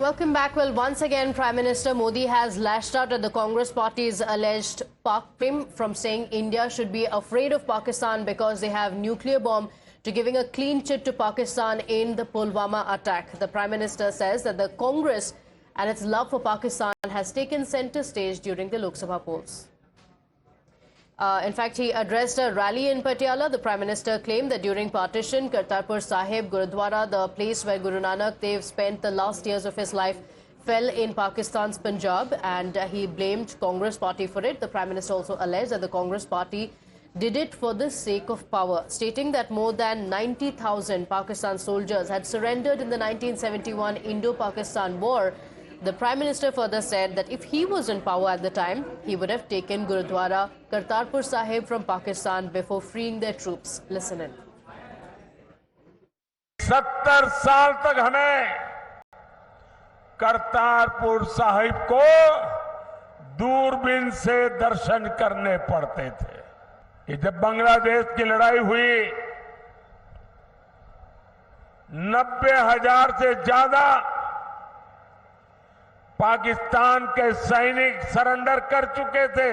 Welcome back. Well, once again, Prime Minister Modi has lashed out at the Congress party's alleged Pak Prim, from saying India should be afraid of Pakistan because they have nuclear bomb, to giving a clean chit to Pakistan in the Pulwama attack. The Prime Minister says that the Congress and its love for Pakistan has taken centre stage during the Lok Sabha polls. In fact, he addressed a rally in Patiala. The Prime Minister claimed that during partition, Kartarpur Sahib Gurudwara, the place where Guru Nanak Dev spent the last years of his life, fell in Pakistan's Punjab, and he blamed Congress party for it. The Prime Minister also alleged that the Congress party did it for the sake of power, stating that more than 90,000 Pakistan soldiers had surrendered in the 1971 Indo-Pakistan War. The Prime Minister further said that if he was in power at the time, he would have taken Gurudwara Kartarpur Sahib from Pakistan before freeing their troops. Listen in. 70 साल तक हमें करतारपुर साहिब को दूरबीन से दर्शन करने पड़ते थे। कि जब बांग्लादेश की लड़ाई हुई, 90,000 से ज्यादा पाकिस्तान के सैनिक सरेंडर कर चुके थे।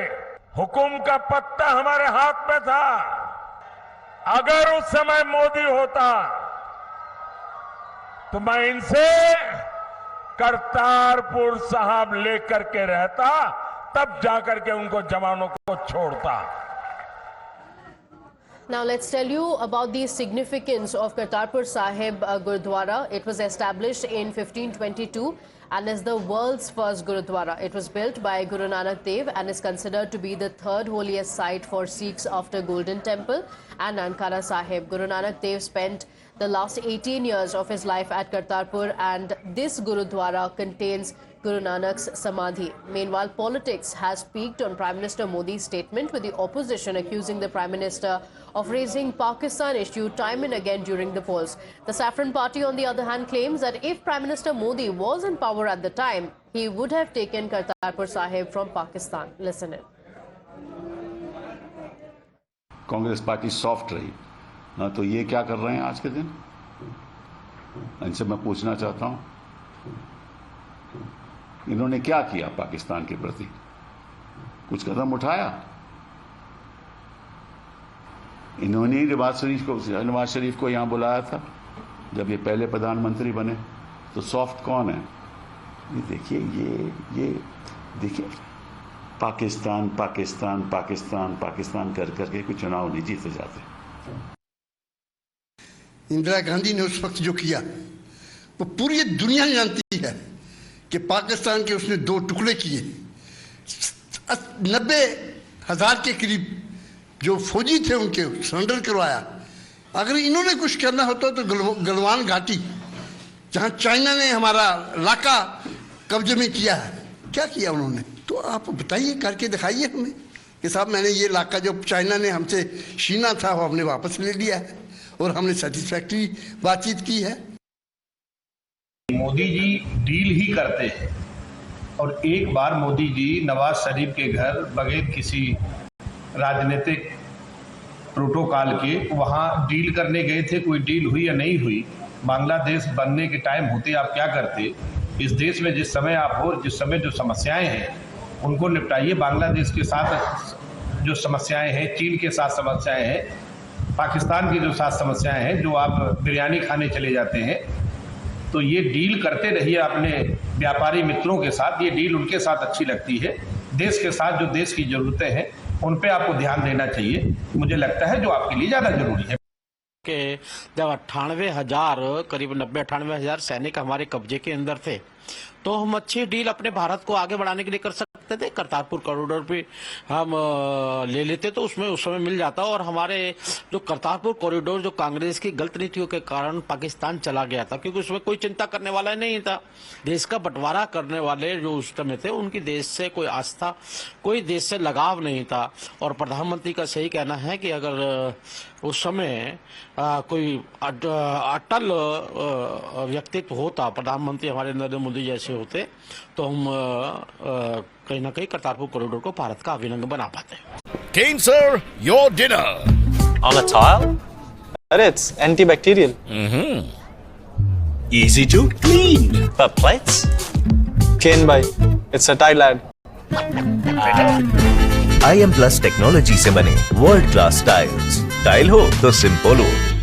हुकुम का पत्ता हमारे हाथ में था। अगर उस समय मोदी होता तो मैं इनसे करतारपुर साहब लेकर के रहता, तब जाकर के उनको जवानों को छोड़ता। Now let's tell you about the significance of Kartarpur Sahib Gurudwara. It was established in 1522 and is the world's first Gurudwara. It was built by Guru Nanak Dev and is considered to be the third holiest site for Sikhs after Golden Temple and Nankana Sahib. Guru Nanak Dev spent the last 18 years of his life at Kartarpur, and this Gurudwara contains Guru Nanak's Samadhi. Meanwhile, politics has peaked on Prime Minister Modi's statement, with the opposition accusing the Prime Minister of raising Pakistan issue time and again during the polls. The Saffron Party, on the other hand, claims that if Prime Minister Modi was in power at the time, he would have taken Kartarpur Sahib from Pakistan. Listen in. Congress party soft रही ना, तो ये क्या कर रहे हैं आज के दिन? इनसे मैं पूछना चाहता हूं, इन्होंने क्या किया पाकिस्तान के प्रति? कुछ कदम उठाया? इन्होंने नवाज शरीफ को यहां बुलाया था जब ये पहले प्रधानमंत्री बने। तो सॉफ्ट कौन है? ये देखिए, ये देखिए, पाकिस्तान पाकिस्तान पाकिस्तान पाकिस्तान कर करके कोई चुनाव नहीं जीते जाते। इंदिरा गांधी ने उस वक्त जो किया वो पूरी दुनिया जानती है कि पाकिस्तान के उसने 2 टुकड़े किए। 90,000 के करीब जो फौजी थे उनके सरेंडर करवाया। अगर इन्होंने कुछ करना होता तो गलवान घाटी, जहां चाइना ने हमारा इलाका कब्जे में किया है, क्या किया उन्होंने? तो आप बताइए, करके दिखाइए हमें कि साहब मैंने ये इलाका जो चाइना ने हमसे छीना था वो हमने वापस ले लिया है और हमने सेटिस्फैक्ट्री बातचीत की है। मोदी जी डील ही करते हैं, और एक बार मोदी जी नवाज शरीफ के घर बगैर किसी राजनीतिक प्रोटोकॉल के वहाँ डील करने गए थे। कोई डील हुई या नहीं हुई, बांग्लादेश बनने के टाइम होते आप क्या करते? इस देश में जिस समय आप हो, जिस समय जो समस्याएं हैं उनको निपटाइए। बांग्लादेश के साथ जो समस्याएं हैं, चीन के साथ समस्याएं हैं, पाकिस्तान की जो साथ समस्याएं हैं, जो आप बिरयानी खाने चले जाते हैं, तो ये डील करते रहिए अपने व्यापारी मित्रों के साथ। ये डील उनके साथ अच्छी लगती है। देश के साथ जो देश की ज़रूरतें हैं उन पे आपको ध्यान देना चाहिए, मुझे लगता है, जो आपके लिए ज़्यादा जरूरी है। कि जब 98,000 करीब 90-98,000 सैनिक हमारे कब्जे के अंदर थे, तो हम अच्छी डील अपने भारत को आगे बढ़ाने के लिए कर सकते थे। करतारपुर कॉरिडोर पे हम ले लेते तो उसमें उस समय मिल जाता। और हमारे जो करतारपुर कॉरिडोर जो कांग्रेस की गलत नीतियों के कारण पाकिस्तान चला गया था, क्योंकि उसमें कोई चिंता करने वाला नहीं था। देश का बंटवारा करने वाले जो उस समय थे उनकी देश से कोई आस्था, कोई देश से लगाव नहीं था। और प्रधानमंत्री का सही कहना है कि अगर उस समय कोई अटल व्यक्तित्व होता, प्रधानमंत्री हमारे नरेंद्र मोदी जैसे होते, तो हम कहीं ना कहीं करतारपुर कॉरिडोर को भारत का अभिन्न अंग बना पाते। Kane sir, your dinner. On a tile? It's antibacterial. easy to clean. Perplex? Ken bhai, it's a Thailand. IM Plus technology से बने वर्ल्ड क्लास टाइल्स। टाइल हो तो सिंपल हो।